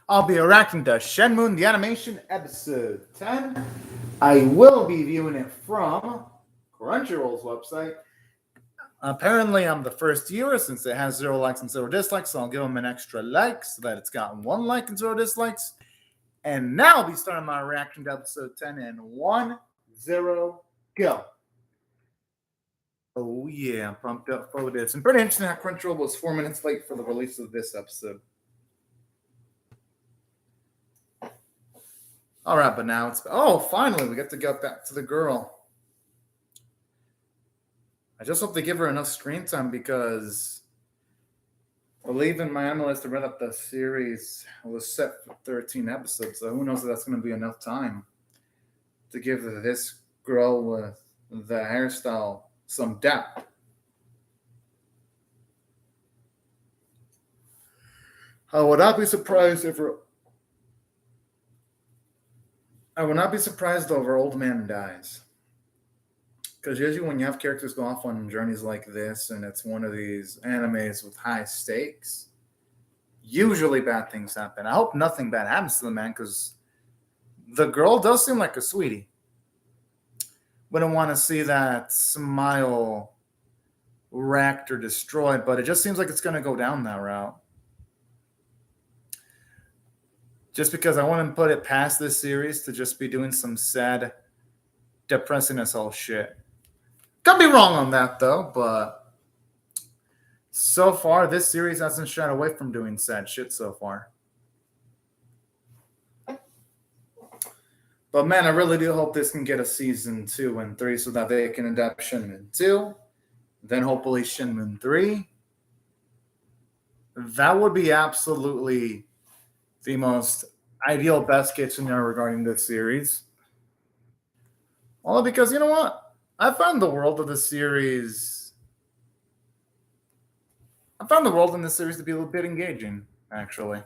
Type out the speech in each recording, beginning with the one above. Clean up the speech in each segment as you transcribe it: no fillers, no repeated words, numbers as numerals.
I'll be reacting to Shenmue the Animation Episode 10. I will be viewing it from Crunchyroll's website. Apparently, I'm the first viewer since it has 0 likes and 0 dislikes, so I'll give them an extra like so that it's got 1 like and 0 dislikes. And now I'll be starting my reaction to Episode 10 in 1, 0, go. Oh yeah, I'm pumped up for this. And pretty interesting how Crunchyroll was 4 minutes late for the release of this episode. All right, but now finally we get to go back to the girl. I just hope they give her enough screen time because I believe in my analyst to read up the series was set for 13 episodes, so who knows if that's going to be enough time to give this girl with the hairstyle some depth. I would not be surprised if her old man dies. Because usually when you have characters go off on journeys like this and it's one of these animes with high stakes, usually bad things happen. I hope nothing bad happens to the man because the girl does seem like a sweetie. Wouldn't want to see that smile wrecked or destroyed, but it just seems like it's going to go down that route. Just because I wouldn't put it past this series to just be doing some sad, depressing as all shit. Could be wrong on that though, but so far this series hasn't shied away from doing sad shit so far. But man, I really do hope this can get a season 2 and 3 so that they can adapt Shenmue 2, then hopefully Shenmue 3. That would be absolutely the most ideal best case scenario regarding this series. Well, because you know what? I found the world in this series to be a little bit engaging, actually.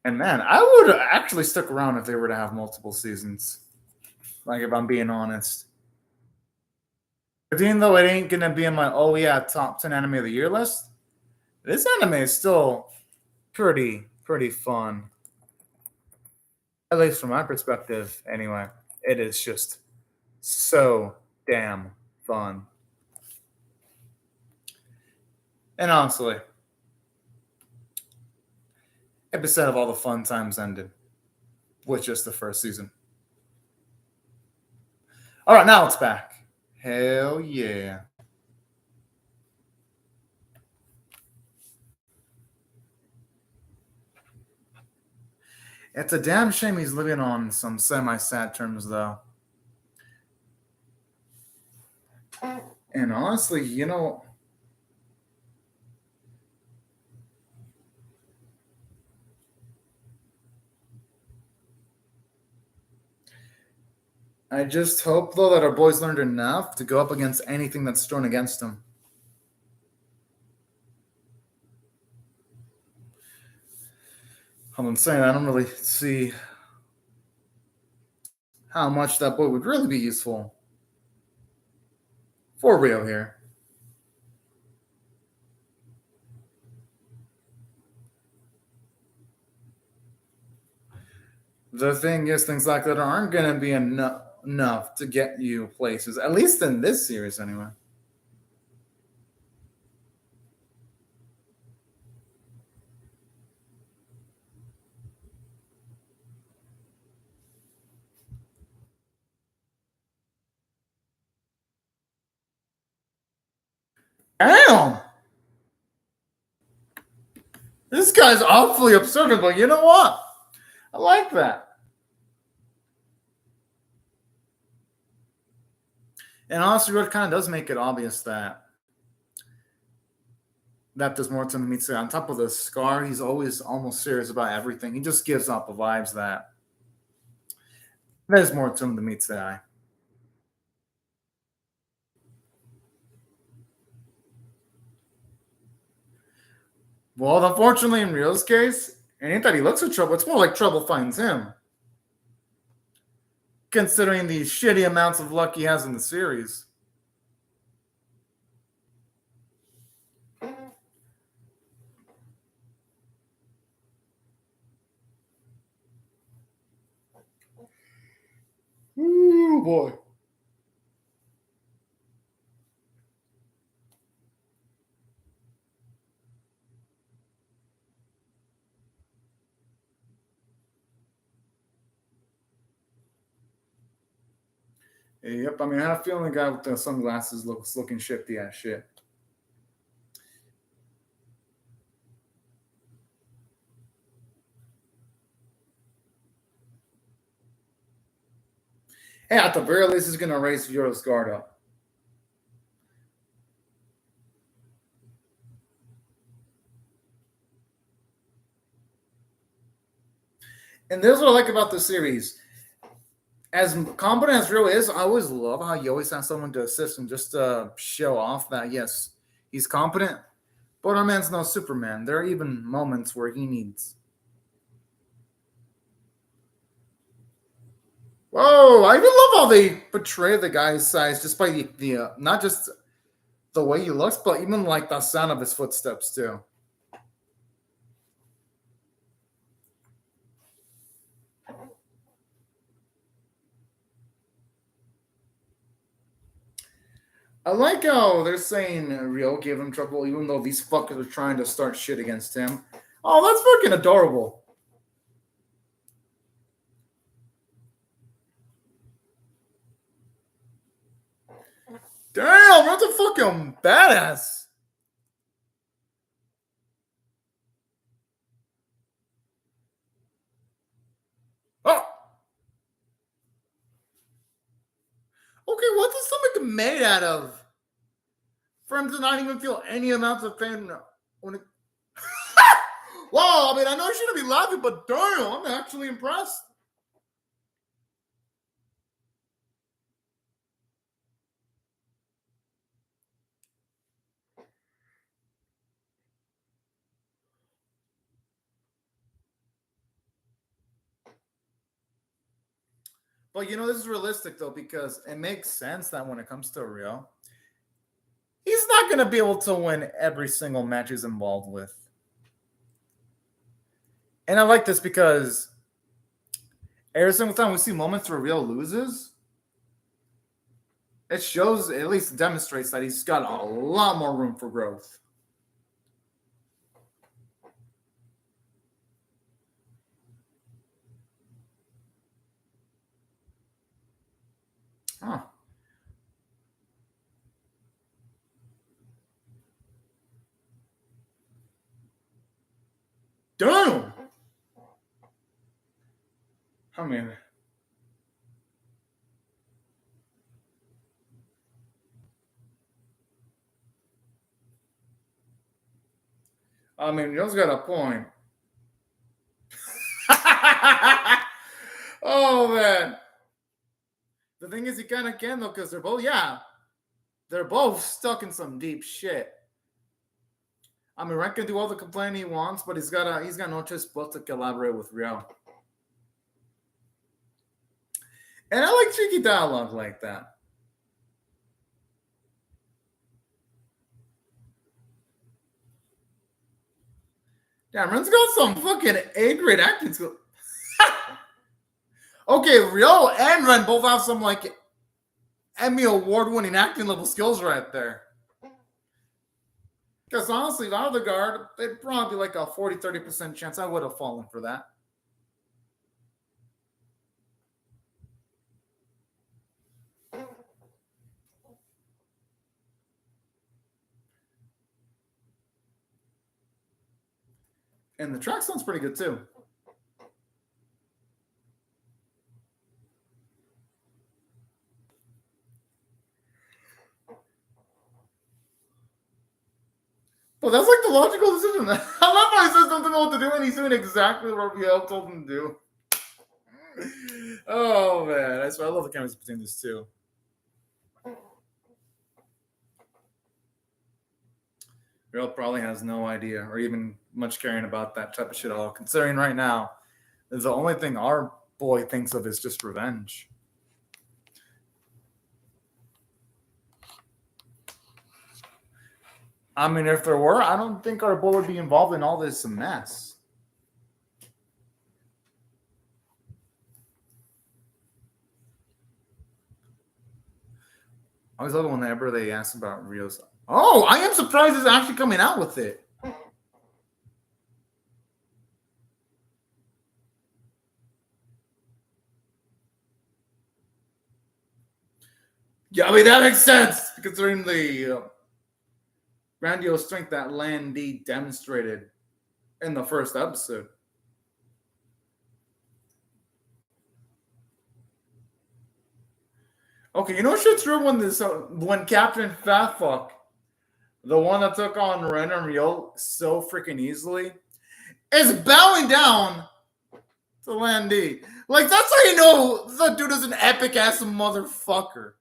And man, I would actually stick around if they were to have multiple seasons. Like, if I'm being honest. But even though it ain't going to be in my, top 10 anime of the year list, this anime is still pretty fun. At least from my perspective, anyway. It is just so damn fun. And honestly, episode of all the fun times ended with just the first season. All right, now it's back. Hell yeah. It's a damn shame he's living on some semi-sad terms, though. And honestly, you know, I just hope, though, that our boys learned enough to go up against anything that's thrown against them. I'm saying I don't really see how much that boy would really be useful for real here. The thing is, things like that aren't going to be enough to get you places, at least in this series anyway. Damn! This guy's awfully absurd, but you know what? I like that. And honestly, what kind of does make it obvious that there's more to him than meets the eye. On top of the scar, he's always almost serious about everything. He just gives off the vibes that there's more to him than meets the eye. Well, unfortunately, in Rio's case, it ain't that he looks for trouble. It's more like trouble finds him. Considering the shitty amounts of luck he has in the series. Oh boy. Yep, I mean, I have a feeling the guy with the sunglasses looks looking shifty as shit. Hey, at the very least, he's going to raise Euro's guard up. And this is what I like about the series. As competent as Rio is, I always love how you always have someone to assist him just to show off that, yes, he's competent, but our man's no Superman. There are even moments where he needs. Whoa, I even love how they portray the guy's size just by the not just the way he looks, but even like the sound of his footsteps too. I like how they're saying Rio gave him trouble, even though these fuckers are trying to start shit against him. Oh, that's fucking adorable. Damn, that's a fucking badass. Oh. Okay, what's the stomach made out of? For him to not even feel any amount of pain when it... Wow, I mean, I know I shouldn't be laughing, but damn, I'm actually impressed. But you know, this is realistic though, because it makes sense that when it comes to Rio, he's not going to be able to win every single match he's involved with. And I like this because every single time we see moments where Rio loses, it shows, at least demonstrates that he's got a lot more room for growth. Huh. Damn! I mean, Joe's got a point. Oh man. The thing is, he kind of can though, because they're both stuck in some deep shit. I mean, Ren can do all the complaining he wants, but he's got no choice but to collaborate with Rio. And I like cheeky dialogue like that. Damn, Ren's got some fucking A-grade acting skill. Okay, Rio and Ren both have some like Emmy award-winning acting level skills right there. Because honestly, the other guard, they'd probably be like a 40-30% chance I would have fallen for that. And the track sounds pretty good too. Well, that's like the logical decision. I love how he says doesn't know what to do, and he's doing exactly what Riel told him to do. Oh man, I love the chemistry between these two. Riel probably has no idea or even much caring about that type of shit at all. Considering right now, the only thing our boy thinks of is just revenge. I mean, if there were, I don't think our boy would be involved in all this mess. I always love it whenever they ask about Rio's. Oh, I am surprised it's actually coming out with it. Yeah, I mean, that makes sense considering the grandiose strength that Lan Di demonstrated in the first episode. Okay, you know what shit's true when Captain Fatfuck, the one that took on Ren and Ryo so freaking easily, is bowing down to Lan Di. Like, that's how you know the dude is an epic ass motherfucker.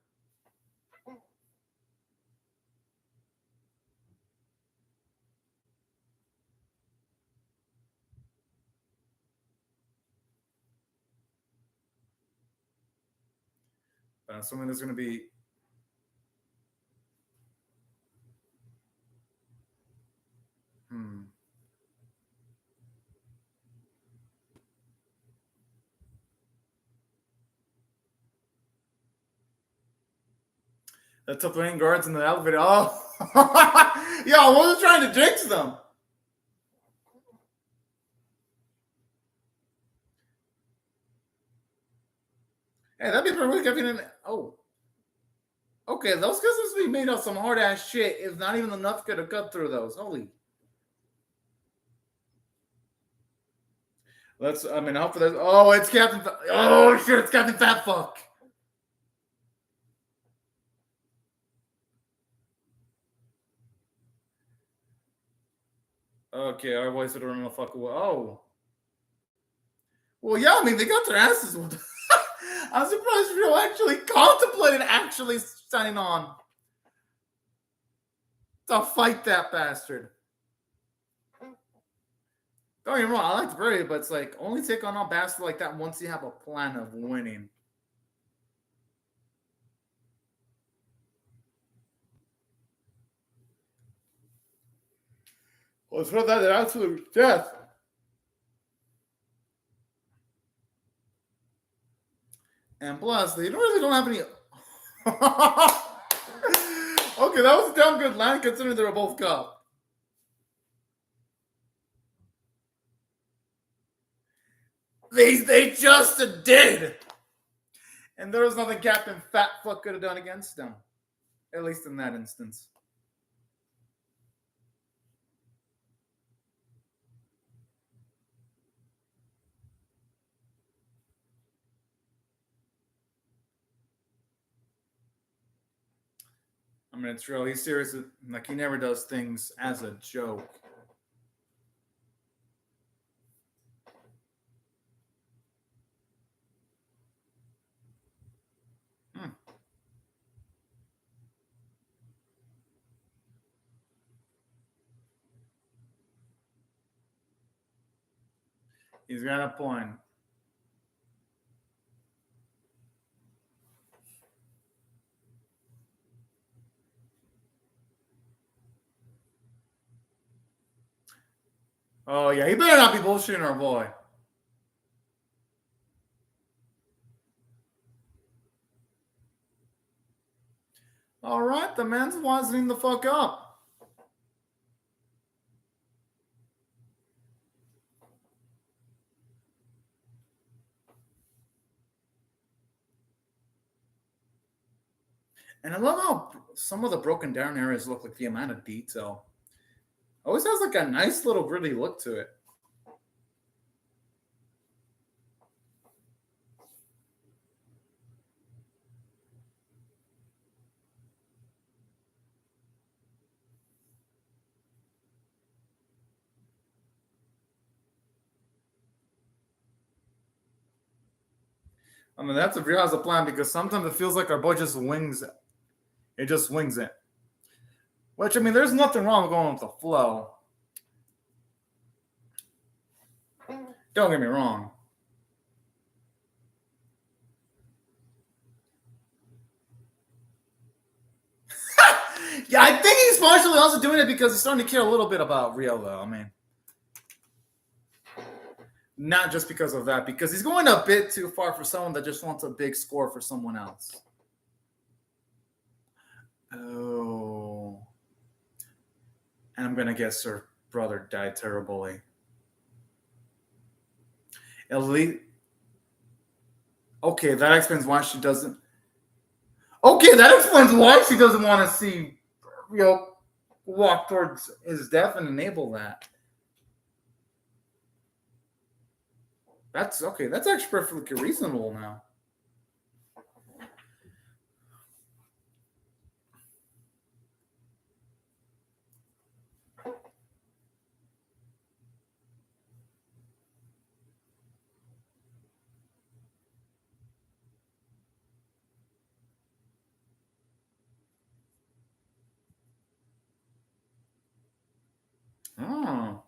But I'm assuming there's going to be. The top lane guards in the elevator. Oh, yeah, I wasn't trying to jinx them. Hey, that'd be pretty weak. Oh. Okay, those guys must be made of some hard ass shit. If not even enough could have cut through those. Holy. I mean, I hope for this. Oh, it's Captain. Oh, shit, it's Captain Fatfuck. Okay, our boys would run the fuck away. Oh. Well, yeah, I mean, they got their asses whooped. I'm surprised Rio actually contemplated actually signing on to fight that bastard. Don't get me wrong, I like the Brave, but it's like only take on a bastard like that once you have a plan of winning. Well, it's not that they're absolute death. And plus, they don't have any. Okay, that was a damn good line considering they were both cup. They just did. And there was nothing Captain Fatfuck could have done against them. At least in that instance. I mean, it's real. He's serious. Like, he never does things as a joke. He's got a point. Oh, yeah. He better not be bullshitting our boy. All right. The man's wising the fuck up. And I love how some of the broken down areas look like the amount of detail. Always has like a nice little gritty look to it. I mean, that's if Rio has a plan because sometimes it feels like our boy just wings it. It just wings it. Which, I mean, there's nothing wrong with going with the flow. Don't get me wrong. Yeah, I think he's partially also doing it because he's starting to care a little bit about Rio, though. I mean, not just because of that, because he's going a bit too far for someone that just wants a big score for someone else. Oh. And I'm gonna guess her brother died terribly. At least, okay, that explains why she doesn't. Okay, that explains why she doesn't want to see, you know, walk towards his death and enable that. That's okay. That's actually perfectly reasonable now. Oh.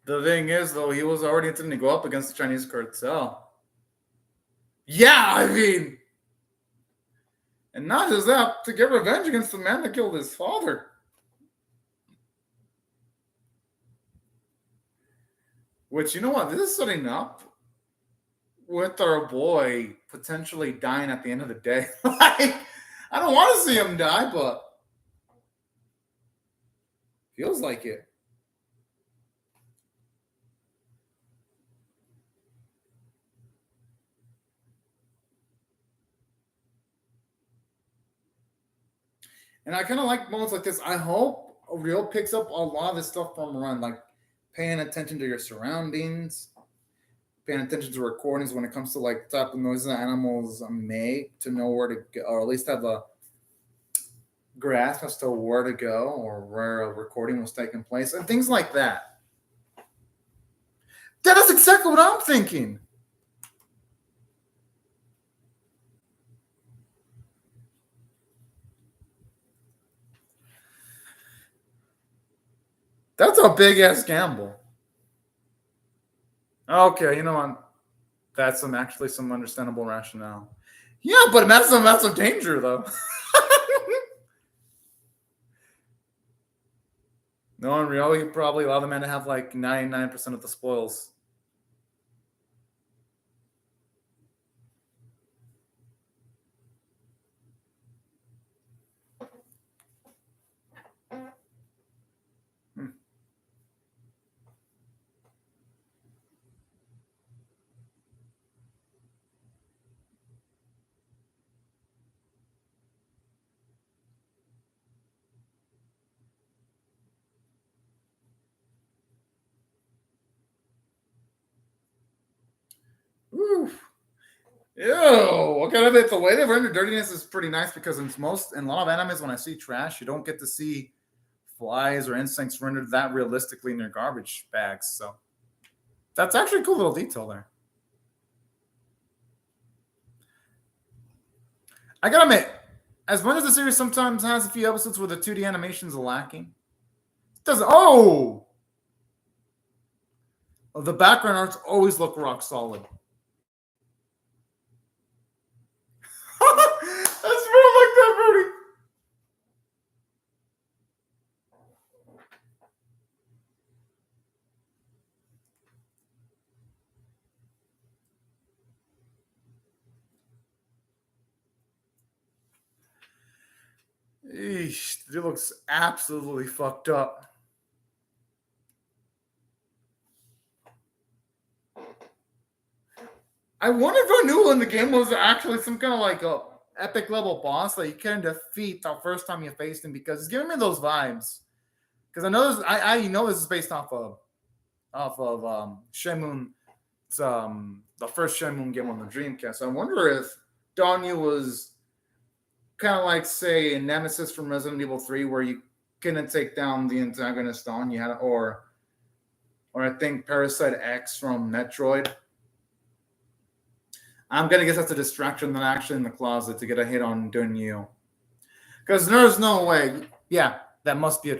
The thing is, though, he was already intending to go up against the Chinese cartel. Yeah, I mean, and not just that, to get revenge against the man that killed his father. Which, you know what, this is setting up with our boy potentially dying at the end of the day. Like, I don't want to see him die, but feels like it. And I kind of like moments like this. I hope Real picks up a lot of this stuff from Run, like paying attention to your surroundings, paying attention to recordings when it comes to like the type of noises that animals make to know where to go, or at least have a grasp as to where to go or where a recording was taking place and things like that. That is exactly what I'm thinking. That's a big ass gamble. Okay, you know what? That's some understandable rationale. Yeah, but that's some massive danger though. No, in reality, you probably allow the man to have like 99% of the spoils. Hmm. Oof. Ew. Okay, the way they've rendered dirtiness is pretty nice because in a lot of animes, when I see trash, you don't get to see flies or insects rendered that realistically in their garbage bags. So that's actually a cool little detail there. I gotta admit, as much as the series sometimes has a few episodes where the 2D animations are lacking, it doesn't. Oh, the background arts always look rock solid. That's real like that, Rudy. Eesh, it looks absolutely fucked up. I wonder if I knew in the game was actually some kind of like a epic level boss that you can defeat the first time you faced him because it's giving me those vibes. Because I know I know this is based off of Shenmue. It's the first Shenmue game on the Dreamcast. I wonder if Danya was kind of like say a nemesis from Resident Evil 3 where you couldn't take down the antagonist on you had or I think Parasite X from Metroid. I'm gonna guess that's a distraction than actually in the closet to get a hit on Dunyu. Because there's no way. Yeah, that must be a.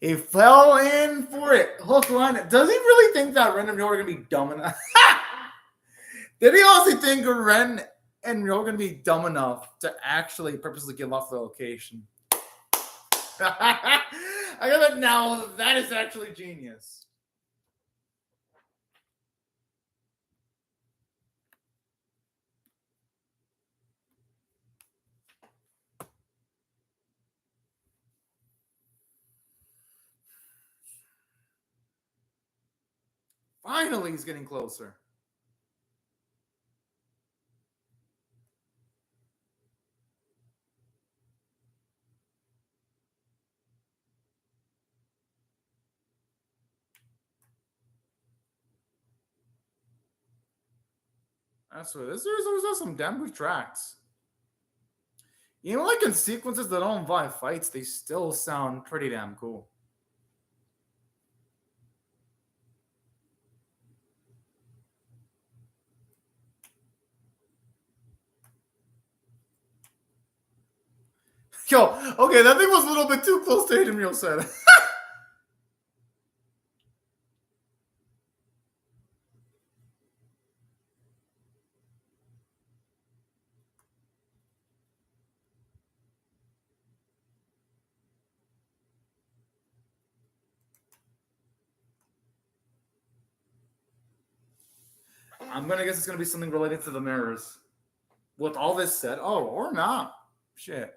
He fell in for it. Hook line. Does he really think that random you're gonna be dumb enough? Did he honestly think Ren and Ryo are going to be dumb enough to actually purposely give off the location? I got it now. That is actually genius. Finally, he's getting closer. That's what this series always has some damn good tracks. Even like in sequences that don't involve fights, they still sound pretty damn cool. Yo, okay, that thing was a little bit too close to hitting Ryo said. I'm gonna guess it's gonna be something related to the mirrors. With all this said, oh, or not. Shit.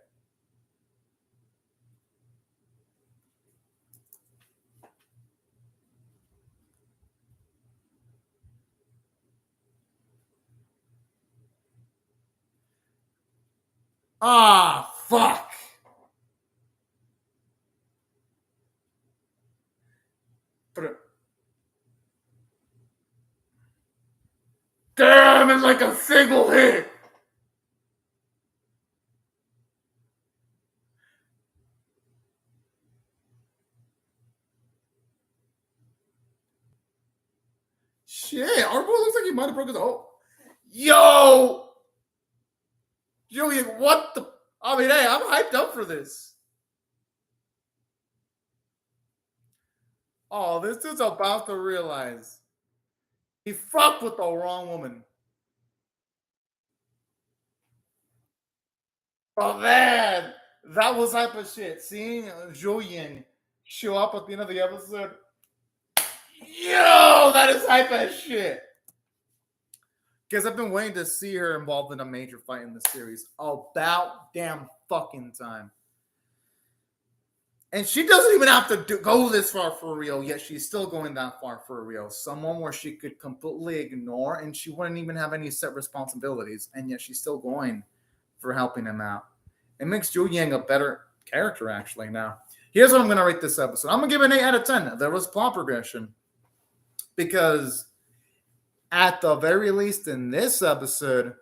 Ah, fuck. Put it. Damn, it's like a single hit. Shit, our boy looks like he might have broken the. Oh, yo, Joey, what the? I mean, hey, I'm hyped up for this. Oh, this dude's about to realize he fucked with the wrong woman. Oh man, that was hype of shit. Seeing Julian show up at the end of the episode. Yo, that is hype as shit. Because I've been waiting to see her involved in a major fight in the series. About damn fucking time. And she doesn't even have to go this far for real, yet she's still going that far for real. Someone where she could completely ignore and she wouldn't even have any set responsibilities, and yet she's still going for helping him out. It makes Zhu Yang a better character, actually, now. Here's what I'm going to rate this episode. I'm going to give it an 8 out of 10. There was plot progression. Because at the very least in this episode,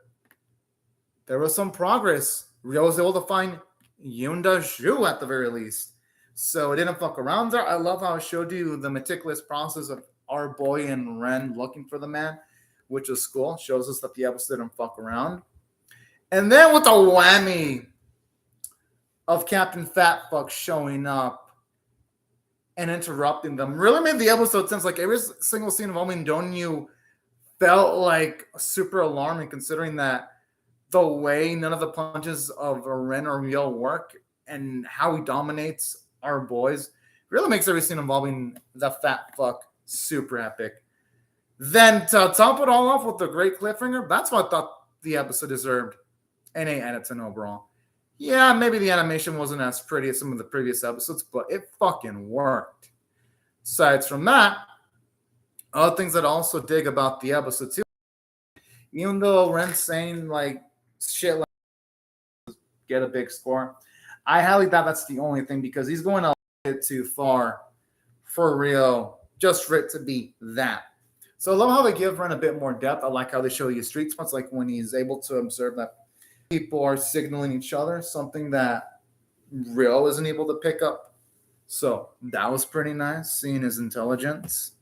there was some progress. Ryo was able to find Yunda Zhu at the very least. So it didn't fuck around there. I love how it showed you the meticulous process of our boy and Ren looking for the man, which is cool. Shows us that the episode didn't fuck around. And then with the whammy of Captain Fatfuck showing up and interrupting them really made the episode sense. Like every single scene involving Donyu felt like super alarming, considering that the way none of the punches of Ren or Ryo work and how he dominates our boys really makes every scene involving the fat fuck super epic. Then to top it all off with the great cliffhanger, that's what I thought the episode deserved an 8 out of 10 overall. Yeah, maybe the animation wasn't as pretty as some of the previous episodes, but it fucking worked. Aside from that, other things that I also dig about the episode too, even though Ren's saying like shit like get a big score, I highly doubt that's the only thing because he's going a bit too far for Ryo just for it to be that. So I love how they give Ren a bit more depth. I like how they show you street spots, like when he's able to observe that people are signaling each other, something that Ryo isn't able to pick up. So that was pretty nice, seeing his intelligence.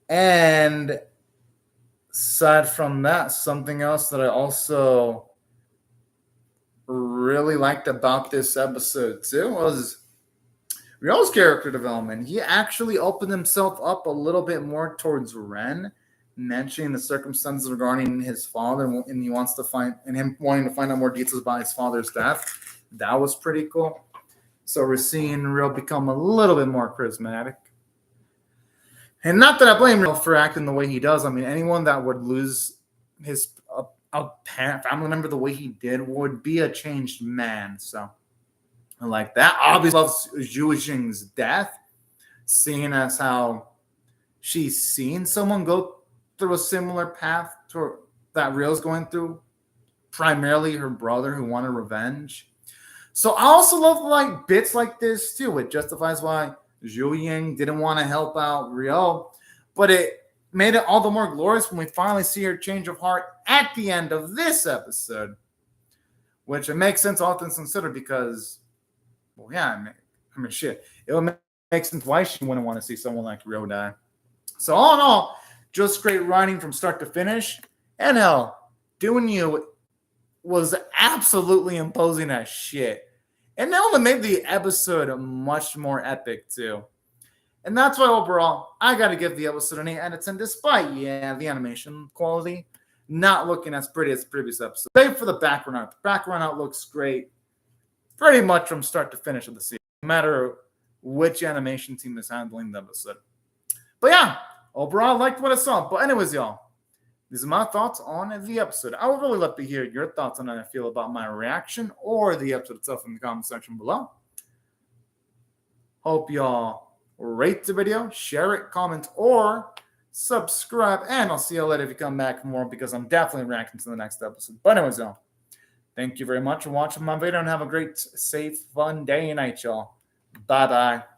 And aside from that, something else that I also really liked about this episode too was Ryo's character development. He actually opened himself up a little bit more towards Ren mentioning the circumstances regarding his father, and he wants to find, and him wanting to find out more details about his father's death. That was pretty cool. So we're seeing Real become a little bit more charismatic. And not that I blame Real for acting the way he does. I mean, anyone that would lose his a family member the way he did would be a changed man. So I like that. Obviously loves Zhu Jing's death, seeing as how she's seen someone go through a similar path to that Real's going through, primarily her brother who wanted revenge. So I also love like bits like this too. It justifies why Zhu Ying didn't want to help out Rio, but it made it all the more glorious when we finally see her change of heart at the end of this episode, which it makes sense all things considered because, well, yeah, I mean, shit, it would make sense why she wouldn't want to see someone like Rio die. So all in all, just great writing from start to finish, and hell, doing you was absolutely imposing as shit. And that only made the episode much more epic, too. And that's why overall, I got to give the episode an 8 out of 10, despite, the animation quality not looking as pretty as the previous episode. Save for the background art. The background art looks great pretty much from start to finish of the series, no matter which animation team is handling the episode. But yeah, overall, I liked what I saw. But anyways, y'all, these are my thoughts on the episode. I would really love to hear your thoughts on how I feel about my reaction or the episode itself in the comment section below. Hope y'all rate the video, share it, comment, or subscribe. And I'll see you later if you come back for more, because I'm definitely reacting to the next episode. But anyways, y'all, thank you very much for watching my video, and have a great, safe, fun day and night, y'all. Bye-bye.